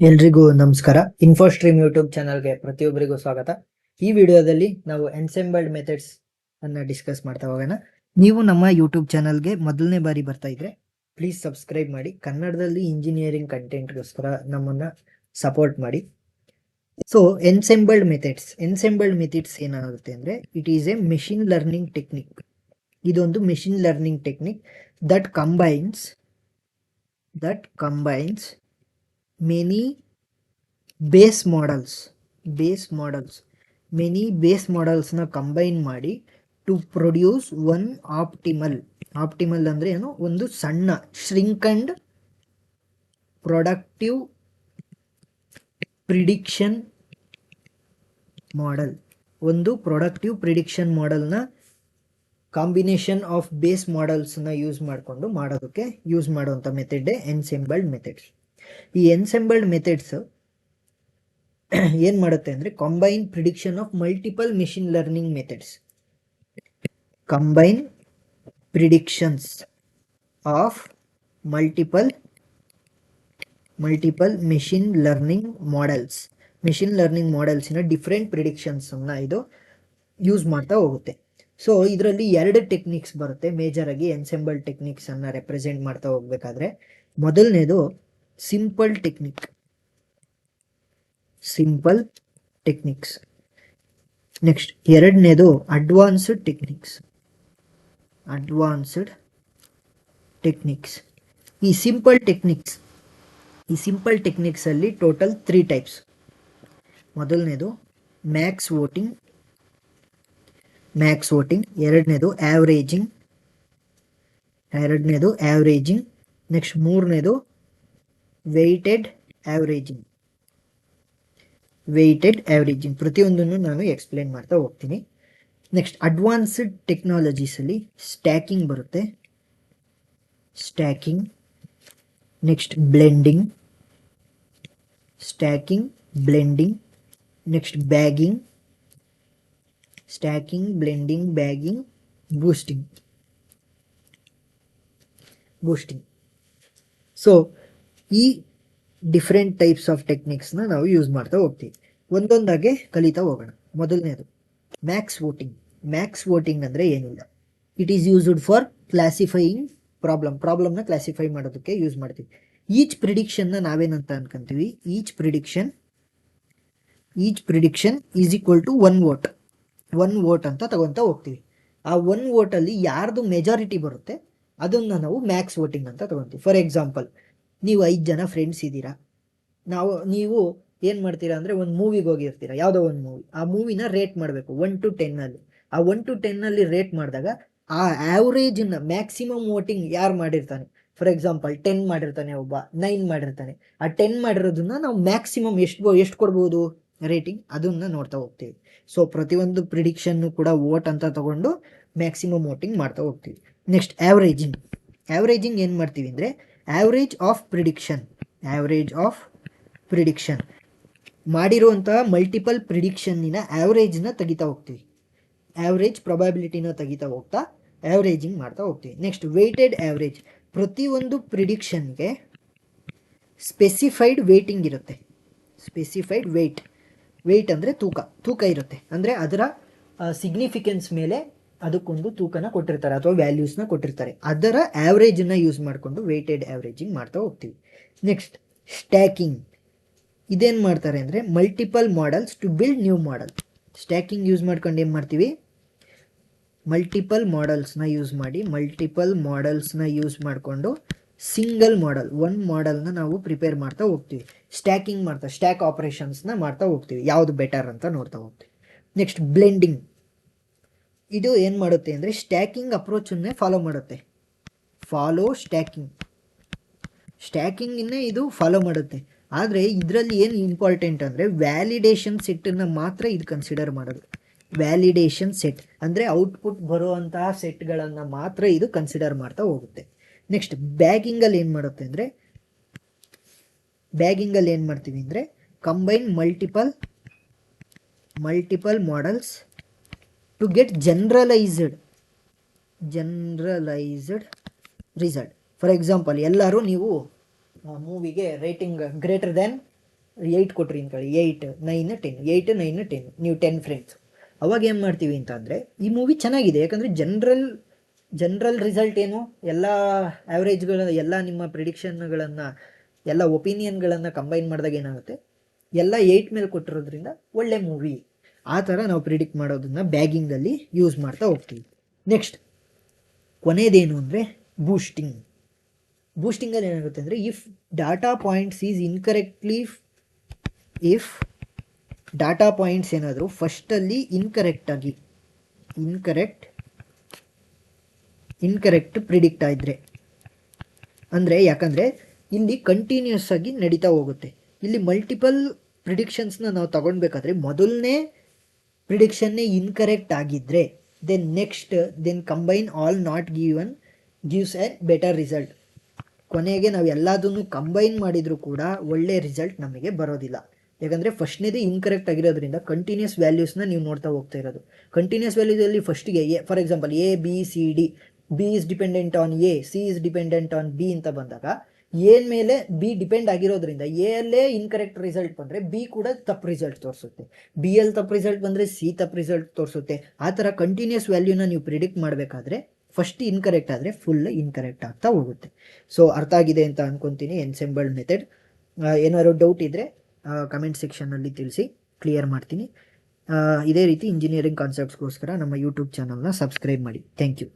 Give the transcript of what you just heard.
ಎಲ್ರಿಗೂ ನಮಸ್ಕಾರ. ಇನ್ಫೋಸ್ಟ್ರೀಮ್ ಯೂಟ್ಯೂಬ್ ಚಾನಲ್ಗೆ ಪ್ರತಿಯೊಬ್ಬರಿಗೂ ಸ್ವಾಗತ. ಈ ವಿಡಿಯೋದಲ್ಲಿ ನಾವು ಎನ್ಸೆಂಬಲ್ಡ್ ಮೆಥಡ್ಸ್ ಅನ್ನ ಡಿಸ್ಕಸ್ ಮಾಡ್ತಾ ಹೋಗೋಣ. ನೀವು ನಮ್ಮ ಯೂಟ್ಯೂಬ್ ಚಾನಲ್ಗೆ ಮೊದಲನೇ ಬಾರಿ ಬರ್ತಾ ಇದ್ರೆ ಪ್ಲೀಸ್ ಸಬ್ಸ್ಕ್ರೈಬ್ ಮಾಡಿ. ಕನ್ನಡದಲ್ಲಿ ಇಂಜಿನಿಯರಿಂಗ್ ಕಂಟೆಂಟ್ಗೋಸ್ಕರ ನಮ್ಮನ್ನ ಸಪೋರ್ಟ್ ಮಾಡಿ. ಸೊ ಎನ್ಸೆಂಬಲ್ಡ್ ಮೆಥಡ್ಸ್ ಏನಾಗುತ್ತೆ ಅಂದ್ರೆ it is a machine learning technique. ಇದೊಂದು machine learning technique that combines many base models ನ ಕಂಬೈನ್ ಮಾಡಿ ಟು ಪ್ರೊಡ್ಯೂಸ್ ಒನ್ ಆಪ್ಟಿಮಲ್ ಅಂದ್ರೆ ಏನು, ಒಂದು ಸಣ್ಣ shrink and productive prediction model. ಒಂದು ಪ್ರೊಡಕ್ಟಿವ್ ಪ್ರಿಡಿಕ್ಷನ್ ಮಾಡೆಲ್ನ ಕಾಂಬಿನೇಷನ್ ಆಫ್ ಬೇಸ್ ಮಾಡಲ್ಸ್ನ ಯೂಸ್ ಮಾಡಿಕೊಂಡು ಮಾಡೋದಕ್ಕೆ ಯೂಸ್ ಮಾಡುವಂಥ ಮೆಥಡ್ ಎನ್ಸೆಂಬಲ್ಡ್ ಮೆಥಡ್ಸ್. ಈ ಎನ್ಸೆಂಬಲ್ಡ್ ಮೆಥಡ್ಸ್ ಏನ್ ಮಾಡುತ್ತೆ ಅಂದ್ರೆ combine prediction of multiple machine learning methods. Combine predictions of multiple machine learning models ಇನ ಡಿಫ್ರೆಂಟ್ ಪ್ರಿಡಿಕ್ಷನ್ಸ್ ಅನ್ನ ಇದು ಯೂಸ್ ಮಾಡ್ತಾ ಹೋಗುತ್ತೆ. ಸೊ ಇದರಲ್ಲಿ ಎರಡು ಟೆಕ್ನಿಕ್ಸ್ ಬರುತ್ತೆ ಮೇಜರ್ ಆಗಿ ಎನ್ಸೆಂಬಲ್ಡ್ ಟೆಕ್ನಿಕ್ಸ್ ಅನ್ನ ರೆಪ್ರೆಸೆಂಟ್ ಮಾಡ್ತಾ ಹೋಗ್ಬೇಕಾದ್ರೆ. ಮೊದಲನೇದು ಸಿಂಪಲ್ ಟೆಕ್ನಿಕ್ಸ್. ನೆಕ್ಸ್ಟ್ ಎರಡನೇದು ಅಡ್ವಾನ್ಸ್ಡ್ ಟೆಕ್ನಿಕ್ಸ್. ಈ ಸಿಂಪಲ್ ಟೆಕ್ನಿಕ್ಸ್ ಅಲ್ಲಿ ಟೋಟಲ್ 3 ಟೈಪ್ಸ್. ಮೊದಲನೇದು ಮ್ಯಾಕ್ಸ್ ವೋಟಿಂಗ್, ಎರಡನೇದು ಆವರೇಜಿಂಗ್, ನೆಕ್ಸ್ಟ್ ಮೂರನೇದು ವೆಯ್ಟೆಡ್ ಆವರೇಜಿಂಗ್. ಪ್ರತಿಯೊಂದನ್ನು ನಾನು ಎಕ್ಸ್ಪ್ಲೇನ್ ಮಾಡ್ತಾ ಹೋಗ್ತೀನಿ. ನೆಕ್ಸ್ಟ್ ಅಡ್ವಾನ್ಸ್ಡ್ ಟೆಕ್ನಾಲಜೀಸ್ ಅಲ್ಲಿ ಸ್ಟ್ಯಾಕಿಂಗ್ ಬರುತ್ತೆ, next blending, next bagging, boosting. So ಈ ಡಿಫ್ರೆಂಟ್ ಟೈಪ್ಸ್ ಆಫ್ ಟೆಕ್ನಿಕ್ಸ್ನ ನಾವು ಯೂಸ್ ಮಾಡ್ತಾ ಹೋಗ್ತೀವಿ. ಒಂದೊಂದಾಗೆ ಕಲಿತಾ ಹೋಗೋಣ. ಮೊದಲನೇದು ಮ್ಯಾಕ್ಸ್ ವೋಟಿಂಗ್ ಅಂದರೆ ಏನಿಲ್ಲ, it is used for classifying ಪ್ರಾಬ್ಲಮ್ನ ಕ್ಲಾಸಿಫೈ ಮಾಡೋದಕ್ಕೆ ಯೂಸ್ ಮಾಡ್ತೀವಿ. ಈಚ್ ಪ್ರಿಡಿಕ್ಷನ್ನ ನಾವೇನಂತ ಅನ್ಕೊಂತೀವಿ, each prediction is equal to one vote ಅಂತ ತಗೊಂತ ಹೋಗ್ತೀವಿ. ಆ ಒನ್ ವೋಟಲ್ಲಿ ಯಾರ್ದು ಮೆಜಾರಿಟಿ ಬರುತ್ತೆ ಅದನ್ನ ನಾವು ಮ್ಯಾಕ್ಸ್ ವೋಟಿಂಗ್ ಅಂತ ತಗೊಂತೀವಿ. ಫಾರ್ ಎಕ್ಸಾಂಪಲ್, ನೀವು 5 ಜನ ಫ್ರೆಂಡ್ಸ್ ಇದ್ದೀರಾ. ನೀವು ಏನು ಮಾಡ್ತೀರಾ ಅಂದರೆ ಒಂದು ಮೂವಿಗೆ ಹೋಗಿರ್ತೀರಾ, ಯಾವುದೋ ಒಂದು ಮೂವಿ. ಆ ಮೂವಿನ ರೇಟ್ ಮಾಡಬೇಕು 1 to 10 ಅಲ್ಲಿ. ಆ 1 to 10 ಅಲ್ಲಿ ರೇಟ್ ಮಾಡಿದಾಗ ಆ ಆವ್ರೇಜನ್ನ ಮ್ಯಾಕ್ಸಿಮಮ್ ವೋಟಿಂಗ್ ಯಾರು ಮಾಡಿರ್ತಾನೆ, ಫಾರ್ ಎಕ್ಸಾಂಪಲ್ 10 ಮಾಡಿರ್ತಾನೆ, ಒಬ್ಬ 9 ಮಾಡಿರ್ತಾನೆ. ಆ 10 ಮಾಡಿರೋದನ್ನ ನಾವು ಮ್ಯಾಕ್ಸಿಮಮ್ ಎಷ್ಟು ಕೊಡ್ಬೋದು ರೇಟಿಂಗ್, ಅದನ್ನ ನೋಡ್ತಾ ಹೋಗ್ತೀವಿ. ಸೊ ಪ್ರತಿಯೊಂದು ಪ್ರಿಡಿಕ್ಷನ್ನು ಕೂಡ ವೋಟ್ ಅಂತ ತಗೊಂಡು ಮ್ಯಾಕ್ಸಿಮಮ್ ವೋಟಿಂಗ್ ಮಾಡ್ತಾ ಹೋಗ್ತೀವಿ. ನೆಕ್ಸ್ಟ್ ಆವ್ರೇಜಿಂಗ್ ಏನು ಮಾಡ್ತೀವಿ ಅಂದರೆ ಆವ್ರೇಜ್ ಆಫ್ ಪ್ರಿಡಿಕ್ಷನ್ ಮಾಡಿರುವಂತಹ ಮಲ್ಟಿಪಲ್ ಪ್ರಿಡಿಕ್ಷನ್ನಿನ ಆವ್ರೇಜ್ನ ತೆಗಿತಾ ಹೋಗ್ತೀವಿ. ಆವ್ರೇಜ್ ಪ್ರೊಬಬಿಲಿಟಿನ ತೆಗಿತಾ ಹೋಗ್ತಾ ಆವ್ರೇಜಿಂಗ್ ಮಾಡ್ತಾ ಹೋಗ್ತೀವಿ. Next weighted average. ಪ್ರತಿಯೊಂದು ಪ್ರಿಡಿಕ್ಷನ್ಗೆ ಸ್ಪೆಸಿಫೈಡ್ ವೇಟಿಂಗ್ ಇರುತ್ತೆ. ಸ್ಪೆಸಿಫೈಡ್ ವೆಯ್ಟ್ ಅಂದರೆ ತೂಕ ಇರುತ್ತೆ. ಅಂದರೆ ಅದರ ಸಿಗ್ನಿಫಿಕೆನ್ಸ್ ಮೇಲೆ ಅದಕ್ಕೊಂದು ತೂಕನ ಕೊಟ್ಟಿರ್ತಾರೆ ಅಥವಾ ವ್ಯಾಲ್ಯೂಸ್ನ ಕೊಟ್ಟಿರ್ತಾರೆ. ಅದರ ಆವ್ರೇಜನ್ನ ಯೂಸ್ ಮಾಡಿಕೊಂಡು ವೆಯ್ಟೆಡ್ ಆವ್ರೇಜಿಂಗ್ ಮಾಡ್ತಾ ಹೋಗ್ತೀವಿ. Next stacking. ಇದೇನು ಮಾಡ್ತಾರೆ ಅಂದರೆ multiple models to build new model. Stacking use ಮಾಡ್ಕೊಂಡು ಏನು ಮಾಡ್ತೀವಿ, ಮಲ್ಟಿಪಲ್ ಮಾಡೆಲ್ಸ್ನ ಯೂಸ್ ಮಾಡಿಕೊಂಡು ಸಿಂಗಲ್ ಮಾಡೆಲ್, ಒಂದು ಮಾಡೆಲ್ನ ನಾವು ಪ್ರಿಪೇರ್ ಮಾಡ್ತಾ ಹೋಗ್ತೀವಿ. ಸ್ಟ್ಯಾಕ್ ಆಪರೇಷನ್ಸ್ನ ಮಾಡ್ತಾ ಹೋಗ್ತೀವಿ, ಯಾವುದು ಬೆಟರ್ ಅಂತ ನೋಡ್ತಾ ಹೋಗ್ತೀವಿ. Next blending. ಇದು ಏನು ಮಾಡುತ್ತೆ ಅಂದರೆ ಸ್ಟ್ಯಾಕಿಂಗ್ ಅಪ್ರೋಚನ್ನೇ ಫಾಲೋ ಮಾಡುತ್ತೆ. ಸ್ಟ್ಯಾಕಿಂಗನ್ನೇ ಇದು ಫಾಲೋ ಮಾಡುತ್ತೆ. ಆದರೆ ಇದರಲ್ಲಿ ಏನು ಇಂಪಾರ್ಟೆಂಟ್ ಅಂದರೆ ವ್ಯಾಲಿಡೇಷನ್ ಸೆಟ್ಟನ್ನು ಮಾತ್ರ ಇದು ಕನ್ಸಿಡರ್ ಮಾಡೋದು. ವ್ಯಾಲಿಡೇಷನ್ ಸೆಟ್ ಅಂದರೆ ಔಟ್ಪುಟ್ ಬರುವಂತಹ ಸೆಟ್ಗಳನ್ನು ಮಾತ್ರ ಇದು ಕನ್ಸಿಡರ್ ಮಾಡ್ತಾ ಹೋಗುತ್ತೆ. ನೆಕ್ಸ್ಟ್ ಬ್ಯಾಗಿಂಗಲ್ಲಿ ಏನು ಮಾಡ್ತೀವಿ ಅಂದರೆ combine multiple models to get generalised result. For example, ಎಲ್ಲರೂ ನೀವು ಮೂವಿಗೆ ರೇಟಿಂಗ್ ಗ್ರೇಟರ್ ದ್ಯಾನ್ 8 ಕೊಟ್ರಿ ಅಂದ್ಕೊಳ್ಳಿ, 8 9 10, 8 9 10, ನೀವು 10 ಫ್ರೆಂಡ್ಸ್. ಅವಾಗ ಏನು ಮಾಡ್ತೀವಿ ಅಂತ ಅಂದರೆ, ಈ ಮೂವಿ ಚೆನ್ನಾಗಿದೆ ಯಾಕಂದರೆ ಜನರಲ್ ರಿಸಲ್ಟ್ ಏನು, ಎಲ್ಲ ಆ್ಯಾವ್ರೇಜ್ಗಳ ಎಲ್ಲ ನಿಮ್ಮ ಪ್ರಿಡಿಕ್ಷನ್ಗಳನ್ನು, ಎಲ್ಲ ಒಪಿನಿಯನ್ಗಳನ್ನು ಕಂಬೈನ್ ಮಾಡಿದಾಗ ಏನಾಗುತ್ತೆ, ಎಲ್ಲ 8 ಮೇಲೆ ಕೊಟ್ಟಿರೋದ್ರಿಂದ ಒಳ್ಳೆ ಮೂವಿ. ಆ ಥರ ನಾವು ಪ್ರಿಡಿಕ್ಟ್ ಮಾಡೋದನ್ನು ಬ್ಯಾಗಿಂಗಲ್ಲಿ ಯೂಸ್ ಮಾಡ್ತಾ ಹೋಗ್ತೀವಿ. ನೆಕ್ಸ್ಟ್ ಕೊನೆಯದೇನು ಅಂದರೆ ಬೂಸ್ಟಿಂಗಲ್ಲಿ ಏನಾಗುತ್ತೆ ಅಂದರೆ, if data points is if data points ಏನಾದರೂ ಫಸ್ಟಲ್ಲಿ ಇನ್ಕರೆಕ್ಟ್ ಪ್ರಿಡಿಕ್ಟ್ ಆಗಿದ್ರೆ ಅಂದರೆ, ಯಾಕಂದರೆ ಇಲ್ಲಿ ಕಂಟಿನ್ಯೂಸ್ ಆಗಿ ನಡೀತಾ ಹೋಗುತ್ತೆ. ಇಲ್ಲಿ ಮಲ್ಟಿಪಲ್ ಪ್ರಿಡಿಕ್ಷನ್ಸ್ನ ನಾವು ತಗೊಳ್ಬೇಕಾದ್ರೆ ಮೊದಲನೇ ಪ್ರಿಡಿಕ್ಷನ್ನೇ ಇನ್ಕರೆಕ್ಟ್ ಆಗಿದ್ದರೆ then combine all not gives a better result. ಕೊನೆಗೆ ನಾವು ಎಲ್ಲದನ್ನು ಕಂಬೈನ್ ಮಾಡಿದರೂ ಕೂಡ ಒಳ್ಳೆ ರಿಸಲ್ಟ್ ನಮಗೆ ಬರೋದಿಲ್ಲ. ಯಾಕಂದರೆ ಫಸ್ಟ್ನೇದೇ ಇನ್ಕರೆಕ್ಟ್ ಆಗಿರೋದ್ರಿಂದ ಕಂಟಿನ್ಯೂಸ್ ವ್ಯಾಲ್ಯೂಸ್ನ ನೀವು ನೋಡ್ತಾ ಹೋಗ್ತಾ ಇರೋದು. ಕಂಟಿನ್ಯೂಸ್ ವ್ಯಾಲ್ಯೂಸಲ್ಲಿ ಫಸ್ಟಿಗೆ for example A B C D, B is dependent on A, C is dependent on B ಅಂತ ಬಂದಾಗ ಏನ್ ಮೇಲೆ ಬಿ ಡಿಪೆಂಡ್ ಆಗಿರೋದ್ರಿಂದ ಎ ಅಲ್ಲೇ ಇನ್ಕರೆಕ್ಟ್ ರಿಸಲ್ಟ್ ಬಂದರೆ ಬಿ ಕೂಡ ತಪ್ಪು ರಿಸಲ್ಟ್ ತೋರಿಸುತ್ತೆ, ಬಿ ಅಲ್ಲಿ ತಪ್ಪು ರಿಸಲ್ಟ್ ಬಂದರೆ ಸಿ ತಪ್ಪು ರಿಸಲ್ಟ್ ತೋರಿಸುತ್ತೆ. ಆ ಥರ ಕಂಟಿನ್ಯೂಸ್ ವ್ಯಾಲ್ಯೂನ ನೀವು ಪ್ರಿಡಿಕ್ಟ್ ಮಾಡಬೇಕಾದ್ರೆ ಫಸ್ಟ್ ಇನ್ಕರೆಕ್ಟ್ ಆದರೆ ಫುಲ್ ಇನ್ಕರೆಕ್ಟ್ ಆಗ್ತಾ ಹೋಗುತ್ತೆ. ಸೊ ಅರ್ಥ ಆಗಿದೆ ಅಂತ ಅನ್ಕೊತೀನಿ ಎನ್ಸೆಂಬಲ್ಡ್ ಮೆಥಡ್. ಏನಾದ್ರು ಡೌಟ್ ಇದ್ದರೆ ಕಮೆಂಟ್ ಸೆಕ್ಷನಲ್ಲಿ ತಿಳಿಸಿ, ಕ್ಲಿಯರ್ ಮಾಡ್ತೀನಿ. ಇದೇ ರೀತಿ ಇಂಜಿನಿಯರಿಂಗ್ ಕಾನ್ಸೆಪ್ಟ್ಸ್ಗೋಸ್ಕರ ನಮ್ಮ ಯೂಟ್ಯೂಬ್ ಚಾನಲ್ನ ಸಬ್ಸ್ಕ್ರೈಬ್ ಮಾಡಿ. Thank you.